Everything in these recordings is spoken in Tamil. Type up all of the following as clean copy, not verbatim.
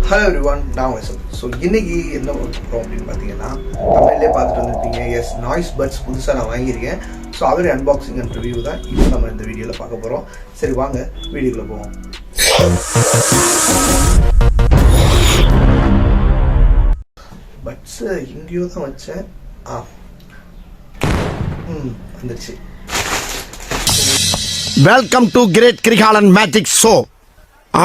Hello everyone, நான் வசம். ஸோ இன்னைக்கு என்ன பண்ணுறோம் அப்படின்னு பார்த்தீங்கன்னா, தமிழ்லேயே பார்த்துட்டு வந்துருப்பீங்க. எஸ், நாய்ஸ் பட்ஸ் புதுசாக நான் வாங்கியிருக்கேன். ஸோ அதோடைய அன்பாக்சிங் அண்ட் ரிவ்யூ தான் இப்போ நம்ம இந்த வீடியோவில் பார்க்க போகிறோம். சரி வாங்க வீடியோக்குள்ளே போவோம். பட்ஸு எங்கேயோ தான் வச்சேன். வந்துருச்சு. Welcome to great Kirikalan magic show.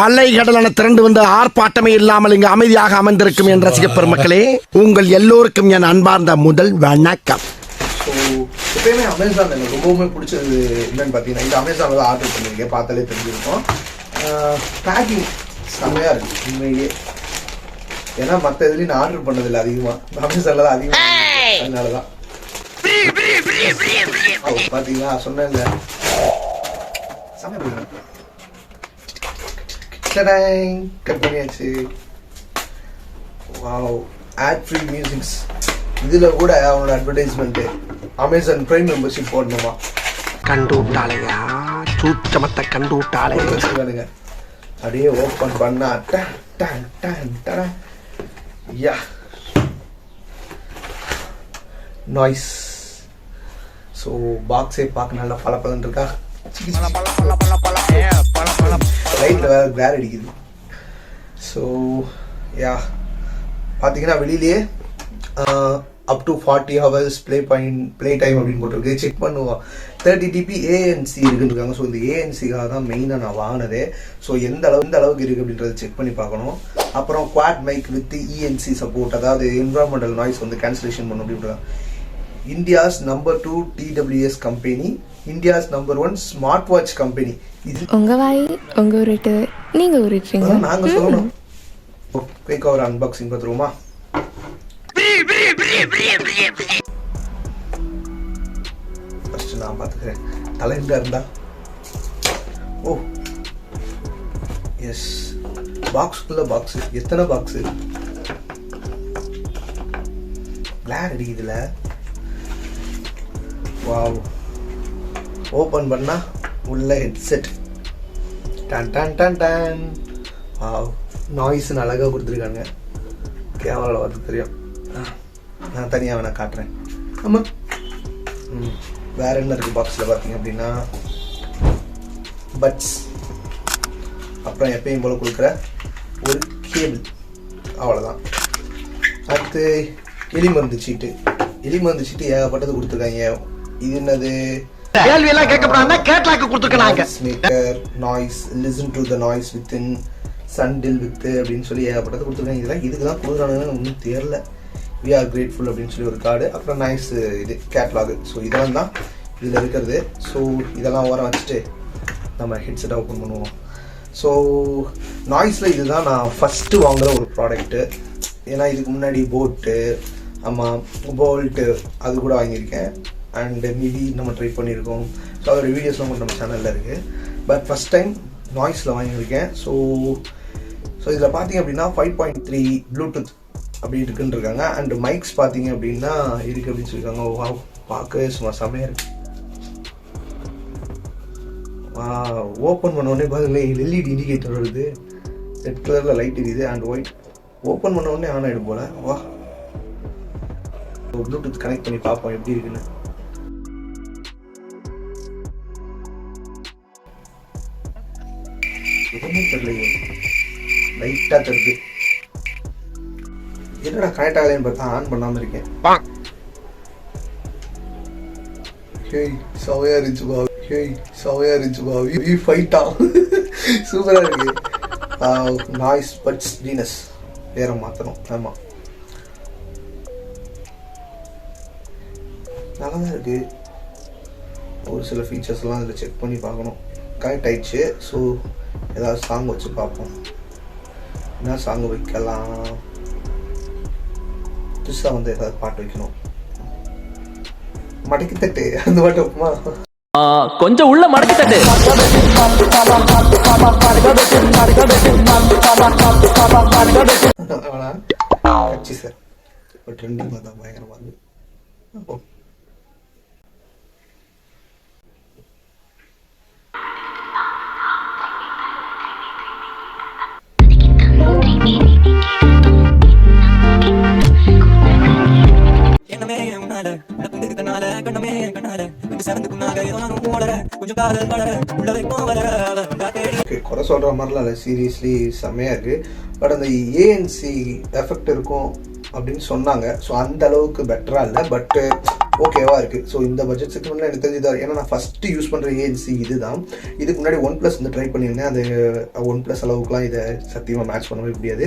அலைகடலான திரண்டு வந்து ஆர்ப்பாட்டமே இல்லாமல் இங்கு அமைதியாக அமர்ந்திருக்கும் என் ரசிக பெருமக்களே, உங்கள் எல்லோருக்கும் என் அன்பார்ந்த முதல் வணக்கம். ஸோ எப்பயுமே அமேசான் எனக்கு ரொம்பவுமே பிடிச்சது என்னன்னு பார்த்தீங்கன்னா, இந்த அமேசானில் தான் ஆர்டர் பண்ணியிருக்கேன், பார்த்தாலே தெரிஞ்சிருக்கும். பேக்கிங் செம்மையாக இருக்குது உண்மையிலேயே. ஏன்னா மற்ற இதுலேயும் நான் ஆர்டர் பண்ணதில்லை அதிகமாக, அமேசானில் தான் அதிகமாக, அதனால தான். பார்த்தீங்களா, சொன்னேன் இல்லை செம்மையாக கட் பண்ணியாச்சு. Wow, ad free musics. இதில் கூட அவனோட அட்வர்டைஸ்மெண்ட்டு அமேசான் பிரைம் மெம்பர்ஷிப் போடணுமா? கண்டு விட்டாலையா, சூச்சமத்தை கண்டு விட்டாலே சொல்லுங்க. அப்படியே ஓப்பன் பண்ணா யா நாய்ஸ். ஸோ பாக்ஸே பார்க்க நல்லா பலப்பலன்னு இருக்கா. லைட்டில் வேற அடிக்குது. ஸோ யா பார்த்தீங்கன்னா வெளியிலேயே up to 40 hours play time அப்படின்னு போட்டிருக்கு. செக் பண்ணுவோம். 30 dp ANC இருக்குன்னு இருக்காங்க. ஸோ இந்த ஏஎன்சிக்காக தான் மெயினாக நான் வாங்கினதே. ஸோ எந்த அளவுக்கு இருக்குது அப்படின்றத செக் பண்ணி பார்க்கணும். அப்புறம் quad mic with ENC support, அதாவது என்விரான்மெண்டல் நாய்ஸ் வந்து கேன்சலேஷன் பண்ணும் அப்படின்றாங்க. India's number 2 TWS company, India's number 1 smart watch company. இது உங்க வாய் உங்க உருட்டு, நீங்க உருட்டுறீங்க, நாங்க சொல்லணும். குயிக்கா ஒரு அன்பாக்சிங் பார்த்துருவோமா? ஃபர்ஸ்ட் நான் பார்த்துக்கிறேன். தலைண்டா இருந்தா. ஓ எஸ், பாக்ஸ்க்குள்ள பாக்ஸ். எத்தனை பாக்ஸ் பிளாக் அடிக்குதுல. வாவ், ஓப்பன் பண்ணா உள்ள ஹெட்செட். டன் டன் டன் டன். வாவ், நாய்ஸ்ன்னு அழகாக கொடுத்துருக்காங்க. கேமராவில் பார்த்து தெரியும். நான் தனியாக வேணா காட்டுறேன். ஆமாம், வேற என்ன இருக்குது பாக்ஸில் பார்த்தீங்க அப்படின்னா, பட்ஸ், அப்புறம் எப்பயும் போல் கொடுக்குற ஒரு கேபிள், அவ்வளோதான். அடுத்து எலிமருந்து சீட்டு. எலிமருந்து சீட்டு ஏகப்பட்டது கொடுத்துருக்காங்க. இது என்னது? கேள்வி எல்லாம் கேட்கப்படாம கேட்லாக்கு கொடுத்துருக்காங்க. Maker, noise, listen to the noise within சண்டில் வித் அப்படின்னு சொல்லி ஏகப்பட்டது கொடுத்துருக்காங்க. இதெல்லாம் இதுக்கு தான் கொடுக்குறானுங்கன்னு ஒன்றும் தெரியல. வி ஆர் கிரேட்ஃபுல் அப்படின்னு சொல்லி ஒரு கார்டு, அப்புறம் நாய்ஸ் இது கேட்லாகு. ஸோ இதெல்லாம் தான் இதில் இருக்கிறது. ஸோ இதெல்லாம் ஓரம் வச்சுட்டு நம்ம ஹெட்செட் ஓப்பன் பண்ணுவோம். ஸோ நாய்ஸில் இதுதான் நான் ஃபஸ்ட்டு வாங்குகிற ஒரு ப்ராடக்ட்டு. ஏன்னா இதுக்கு முன்னாடி போட்டு, ஆமாம், போல்ட்டு அது கூட வாங்கியிருக்கேன். அண்ட் மீதி நம்ம ட்ரை பண்ணியிருக்கோம். ஸோ அதோட வீடியோஸ்லாம் கூட நம்ம சேனலில் இருக்குது. பட் ஃபஸ்ட் டைம் நாய்ஸில் வாங்கியிருக்கேன். ஸோ இதில் பார்த்தீங்க அப்படின்னா 5.3 ப்ளூடூத் அப்படி இருக்குன்னு இருக்காங்க. அண்ட் மைக்ஸ் பார்த்தீங்க அப்படின்னா இருக்குது அப்படின்னு சொல்லியிருக்காங்க. வா, பார்க்கவே சும்மா செமையாக இருக்கு. வா, ஓப்பன் பண்ணோடனே பாருங்களேன், எல்இடி இண்டிகேட்டர் வருது, ரெட் கலரில் லைட் எரியுது அண்ட் ஒயிட். ஓப்பன் பண்ண உடனே ஆன் ஆகிடும் போல். வா, ப்ளூடூத் கனெக்ட் பண்ணி பார்ப்போம் எப்படி இருக்குன்னு. எதுவுமே தெரியலையே, லைட்டாக தருது. என்னடா கனெக்ட் ஆகலைன்னு பார்த்தா ஆன் பண்ணாமல் இருக்கேன். ஹேய், சவையா இருந்துச்சு பா. ஹேய், சவையா இருந்துச்சு பா. வி ஃபைட்டா சூப்பராக இருக்கு. நாய்ஸ் பட்ஸ் வீனஸ் வேற மாற்றணும். ஆமாம், நல்லா தான் இருக்குது. ஒரு சில ஃபீச்சர்ஸ்லாம் இதில் செக் பண்ணி பார்க்கணும். கனெக்ட் ஆயிடுச்சு. ஸோ ஏதாவது சாங் வச்சு பார்ப்போம். என்ன சாங் வைக்கலாம்? புதுசாக வந்து ஏதாவது பாட்டு வைக்கணும். மடக்கி தட்டு அந்த பாட்டு வைப்போமா? கொஞ்சம் உள்ள மடக்கி தட்டு. சார் ஒரு ட்ரெண்டிங் பார்த்தா பயங்கரமாக இருந்து. குறை சொல்கிற மாதிரிலாம் இல்லை, சீரியஸ்லி செம்மையாக இருக்குது. பட் அந்த ஏஎன்சி எஃபெக்ட் இருக்கும் அப்படின்னு சொன்னாங்க. ஸோ அந்த அளவுக்கு பெட்டராக இல்லை, பட்டு ஓகேவா இருக்குது. ஸோ இந்த பட்ஜெட் செக்மெண்ட்டில் எனக்கு தெரிஞ்சு ஏன்னா நான் ஃபஸ்ட்டு யூஸ் பண்ணுற ஏஎன்சி இதுதான். இதுக்கு முன்னாடி OnePlus வந்து ட்ரை பண்ணியிருந்தேன். அது OnePlus அளவுக்குலாம் இதை சத்தியமாக மேட்ச் பண்ணவே முடியாது.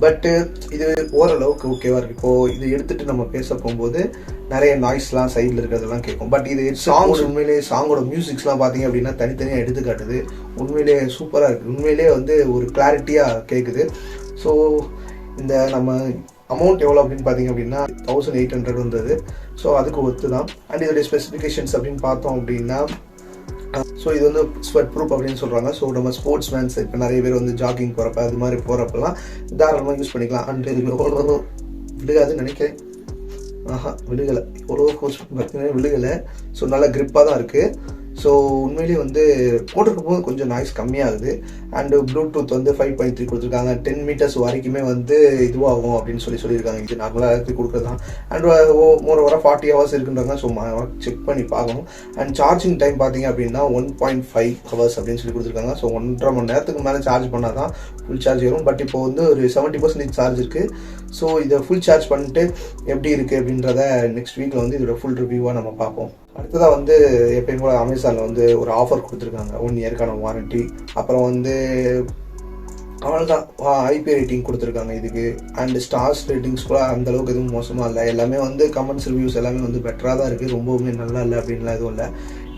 பட்டு இது ஓரளவுக்கு ஓகேவா இருக்குது. இப்போது இது எடுத்துகிட்டு நம்ம பேச போகும்போது நிறைய நாய்ஸ்லாம் சைடில் இருக்கிறதெல்லாம் கேட்கும். பட் இது சாங்ஸ் உண்மையிலே சாங்கோட மியூசிக்ஸ்லாம் பார்த்தீங்க அப்படின்னா தனித்தனியாக எடுத்துக்காட்டுது. உண்மையிலே சூப்பராக இருக்குது. உண்மையிலே வந்து ஒரு கிளாரிட்டியாக கேட்குது. ஸோ இந்த நம்ம அமௌண்ட் எவ்வளோ அப்படின்னு பார்த்தீங்க அப்படின்னா 1800 வந்தது. ஸோ அதுக்கு ஒத்து தான். அண்ட் இதோடைய ஸ்பெசிஃபிகேஷன்ஸ் அப்படின்னு பார்த்தோம் அப்படின்னா, ஸோ இது வந்து ஸ்வெட் ப்ரூஃப் அப்படின்னு சொல்கிறாங்க. ஸோ நம்ம ஸ்போர்ட்ஸ் மேன்ஸ் இப்போ நிறைய பேர் வந்து ஜாகிங் போகிறப்ப அது மாதிரி போகிறப்பெல்லாம் தாராளமாக யூஸ் பண்ணிக்கலாம். அண்ட் இது விழுகாதுன்னு நினைக்கிறேன். விழுகலை, எவ்வளோ ஃபோர்ஸ் பார்த்தீங்கன்னா விழுகலை. ஸோ நல்லா கிரிப்பாக தான் இருக்குது. ஸோ உண்மையிலேயே வந்து போட்டிருக்கும் போது கொஞ்சம் நாய்ஸ் கம்மியாகுது. அண்டு ப்ளூடூத் வந்து 5.3 கொடுத்துருக்காங்க. 10 மீட்டர்ஸ் வரைக்குமே வந்து இதுவாகும் அப்படின்னு சொல்லியிருக்காங்க. இது நார்மலாக எடுத்து கொடுக்குறது தான். அண்ட் மோரோவராக 40 ஹவர்ஸ் இருக்குன்றாங்க. ஸோ செக் பண்ணி பார்க்கணும். அண்ட் சார்ஜிங் டைம் பார்த்தீங்க அப்படின்னா 1.5 ஹவர்ஸ் அப்படின்னு சொல்லி கொடுத்துருக்காங்க. ஸோ 1.5 மணி நேரத்துக்கு மேலே சார்ஜ் பண்ணால் தான் ஃபுல் சார்ஜ் வரும். பட் இப்போ வந்து ஒரு 70% சார்ஜ் இருக்குது. ஸோ இதை ஃபுல் சார்ஜ் பண்ணிட்டு எப்படி இருக்குது அப்படின்றத நெக்ஸ்ட் வீக்கில் வந்து இதோட ஃபுல் ரிவ்யூவாக நம்ம பார்ப்போம். அடுத்ததாக வந்து எப்பயும் கூட அமேசானில் வந்து ஒரு ஆஃபர் கொடுத்துருக்காங்க, 1 இயர்க்கான வாரண்ட்டி. அப்புறம் வந்து அவ்வளோதான் ஐபி ரேட்டிங் கொடுத்துருக்காங்க இதுக்கு. அண்ட் ஸ்டார்ஸ் ரேட்டிங்ஸ் கூட அந்தளவுக்கு எதுவும் மோசமாக இல்லை. எல்லாமே வந்து கமெண்ட்ஸ் ரிவ்யூஸ் எல்லாமே வந்து பெட்டராக தான் இருக்குது. ரொம்பவுமே நல்லா இல்லை அப்படின்லாம் எதுவும் இல்லை.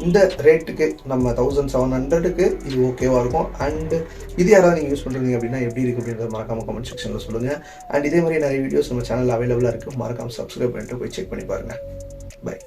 இந்த ரேட்டுக்கு நம்ம 1700க்கு இது ஓகேவாக இருக்கும். அண்ட் இது யாராவது நீங்கள் யூஸ் பண்ணுறீங்க அப்படின்னா எப்படி இருக்குது அப்படின்றத மறக்காமல் கமெண்ட் செக்ஷனில் சொல்லுங்கள். அண்ட் இதே மாதிரி நிறைய வீடியோஸ் நம்ம சேனலில் அவைலபிளாக இருக்குது. மறக்காமல் சப்ஸ்கிரைப் பண்ணிட்டு போய் செக் பண்ணி பாருங்கள். பை.